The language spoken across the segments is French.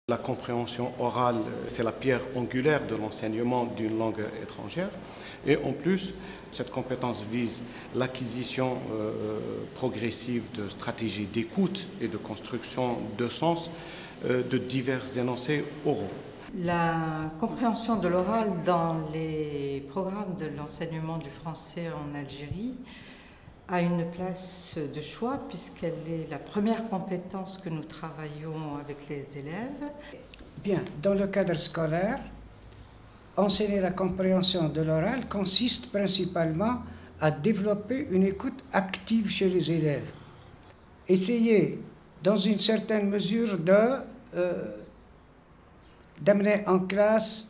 La compréhension orale, c'est la pierre angulaire de l'enseignement d'une langue étrangère. Et en plus, cette compétence vise l'acquisition progressive de stratégies d'écoute et de construction de sens de divers énoncés oraux. La compréhension de l'oral dans les programmes de l'enseignement du français en Algérie a une place de choix puisqu'elle est la première compétence que nous travaillons avec les élèves. Bien, dans le cadre scolaire, enseigner la compréhension de l'oral consiste principalement à développer une écoute active chez les élèves. Essayer, dans une certaine mesure, d'amener en classe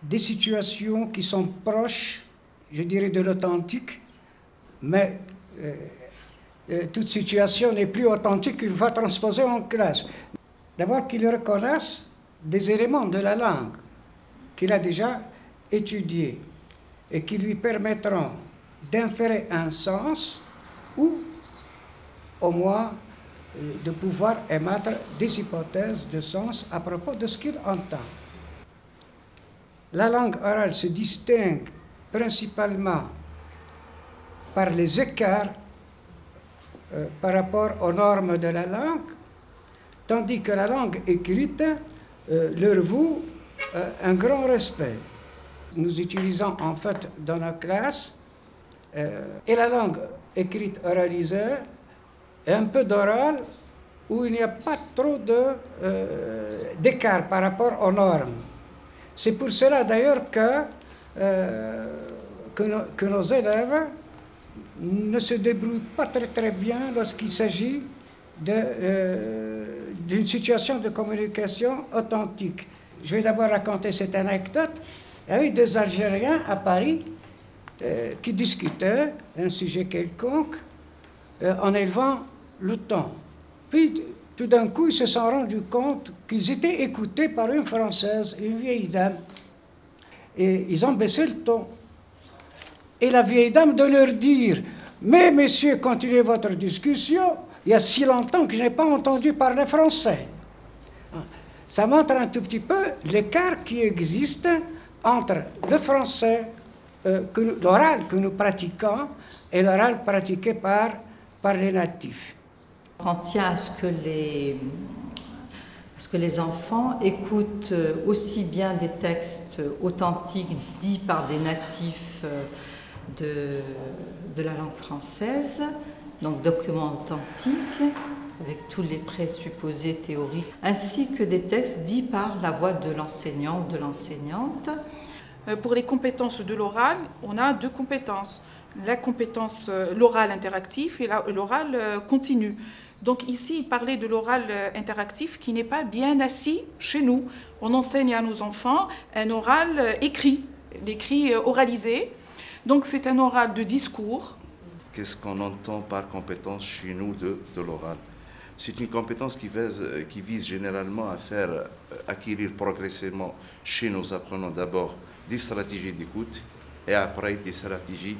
des situations qui sont proches, je dirais, de l'authentique, mais toute situation n'est plus authentique qu'il va transposer en classe. D'abord qu'ils reconnaissent des éléments de la langue qu'il a déjà étudiés et qui lui permettront d'inférer un sens ou au moins de pouvoir émettre des hypothèses de sens à propos de ce qu'il entend. La langue orale se distingue principalement par les écarts par rapport aux normes de la langue, tandis que la langue écrite leur voue un grand respect. Nous utilisons en fait dans nos classes et la langue écrite oralisée et un peu d'oral où il n'y a pas trop d'écart par rapport aux normes. C'est pour cela d'ailleurs que nos élèves ne se débrouillent pas très bien lorsqu'il s'agit d'une situation de communication authentique. Je vais d'abord raconter cette anecdote. Il y a eu deux Algériens à Paris qui discutaient d'un sujet quelconque en élevant le ton. Puis, tout d'un coup, ils se sont rendus compte qu'ils étaient écoutés par une Française, une vieille dame. Et ils ont baissé le ton. Et la vieille dame de leur dire « Mais messieurs, continuez votre discussion, il y a si longtemps que je n'ai pas entendu parler français. » Ça montre un tout petit peu l'écart qui existe entre le français, l'oral que nous pratiquons, et l'oral pratiqué par les natifs. On tient à ce que les enfants écoutent aussi bien des textes authentiques dits par des natifs de la langue française, donc documents authentiques, avec tous les présupposés théoriques, ainsi que des textes dits par la voix de l'enseignant ou de l'enseignante. Pour les compétences de l'oral, on a deux compétences. La compétence, l'oral interactif et l'oral continu. Donc ici, il parlait de l'oral interactif qui n'est pas bien assis chez nous. On enseigne à nos enfants un oral écrit, l'écrit oralisé. Donc c'est un oral de discours. Qu'est-ce qu'on entend par compétence chez nous de l'oral? C'est une compétence qui vise généralement à faire acquérir progressivement chez nos apprenants d'abord des stratégies d'écoute et après des stratégies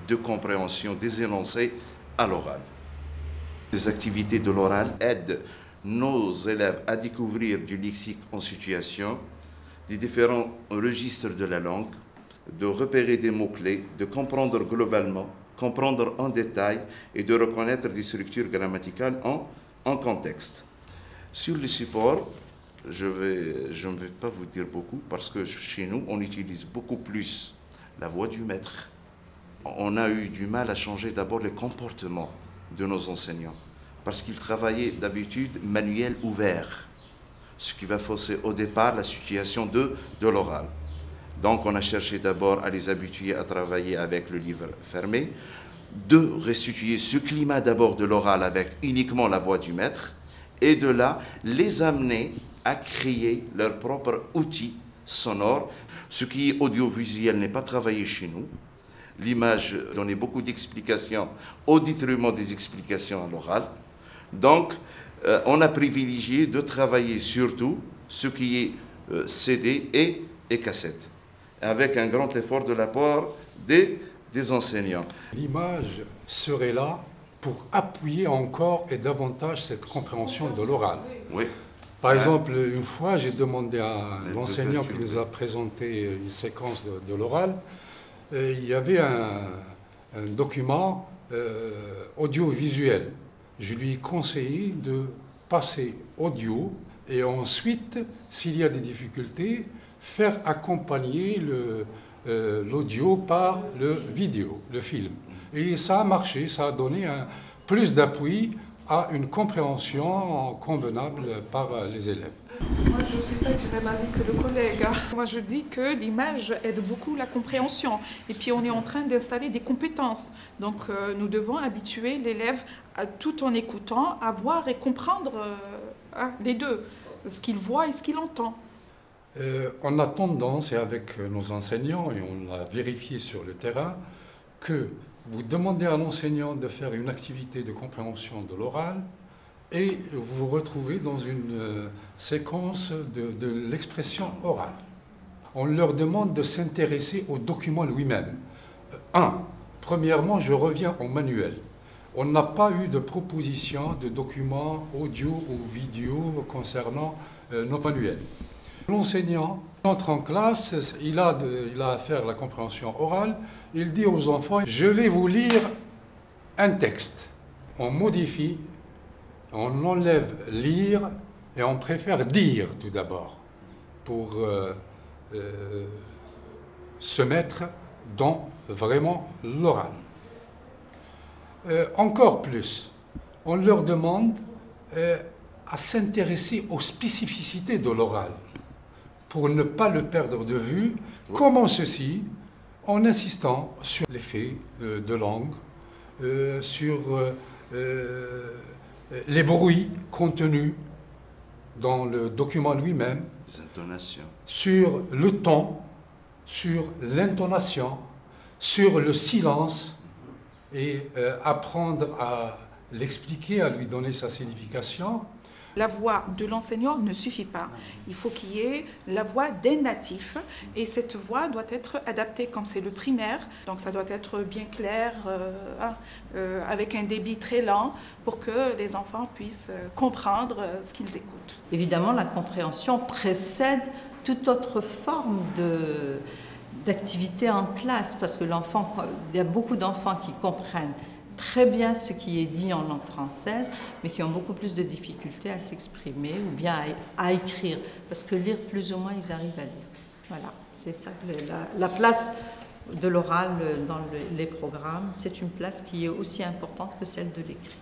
de compréhension des énoncés à l'oral. Les activités de l'oral aident nos élèves à découvrir du lexique en situation, des différents registres de la langue, de repérer des mots-clés, de comprendre globalement, comprendre en détail et de reconnaître des structures grammaticales en contexte. Sur le support, je ne vais pas vous dire beaucoup parce que chez nous, on utilise beaucoup plus la voix du maître. On a eu du mal à changer d'abord les comportements de nos enseignants parce qu'ils travaillaient d'habitude manuel ouvert, ce qui va fausser au départ la situation de l'oral. Donc on a cherché d'abord à les habituer à travailler avec le livre fermé, de restituer ce climat d'abord de l'oral avec uniquement la voix du maître, et de là les amener à créer leur propre outil sonore. Ce qui est audiovisuel n'est pas travaillé chez nous. L'image donnait beaucoup d'explications au détriment des explications à l'oral. Donc on a privilégié de travailler surtout ce qui est CD et cassette, avec un grand effort de la part des enseignants. L'image serait là pour appuyer encore et davantage cette compréhension de l'oral. Oui. Par exemple, une fois, j'ai demandé à l'enseignant qui nous a présenté une séquence de l'oral, il y avait un document audiovisuel. Je lui ai conseillé de passer audio et ensuite, s'il y a des difficultés, faire accompagner l'audio par le vidéo, le film. Et ça a marché, ça a donné plus d'appui à une compréhension convenable par les élèves. Moi, je ne suis pas du même avis que le collègue. Moi, je dis que l'image aide beaucoup la compréhension. Et puis, on est en train d'installer des compétences. Donc, nous devons habituer l'élève, tout en écoutant, à voir et comprendre les deux, ce qu'il voit et ce qu'il entend. On a tendance, et avec nos enseignants, et on l'a vérifié sur le terrain, que vous demandez à l'enseignant de faire une activité de compréhension de l'oral et vous vous retrouvez dans une séquence de l'expression orale. On leur demande de s'intéresser au document lui-même. Premièrement, je reviens au manuel. On n'a pas eu de proposition de documents audio ou vidéo concernant nos manuels. L'enseignant entre en classe, il a à faire la compréhension orale, il dit aux enfants « Je vais vous lire un texte ». On modifie, on enlève « lire » et on préfère « dire » tout d'abord pour se mettre dans vraiment l'oral. Encore plus, on leur demande à s'intéresser aux spécificités de l'oral pour ne pas le perdre de vue. Comment ceci? En insistant sur l'effet de langue, sur les bruits contenus dans le document lui-même, les intonations, sur le ton, sur l'intonation, sur le silence, et apprendre à l'expliquer, à lui donner sa signification. La voix de l'enseignant ne suffit pas. Il faut qu'il y ait la voix d'un natif et cette voix doit être adaptée comme c'est le primaire. Donc ça doit être bien clair, avec un débit très lent pour que les enfants puissent comprendre ce qu'ils écoutent. Évidemment, la compréhension précède toute autre forme d'activité en classe parce que l'enfant, il y a beaucoup d'enfants qui comprennent très bien ce qui est dit en langue française, mais qui ont beaucoup plus de difficultés à s'exprimer ou bien à écrire, parce que lire plus ou moins, ils arrivent à lire. Voilà, c'est ça. La place de l'oral dans les programmes, c'est une place qui est aussi importante que celle de l'écrit.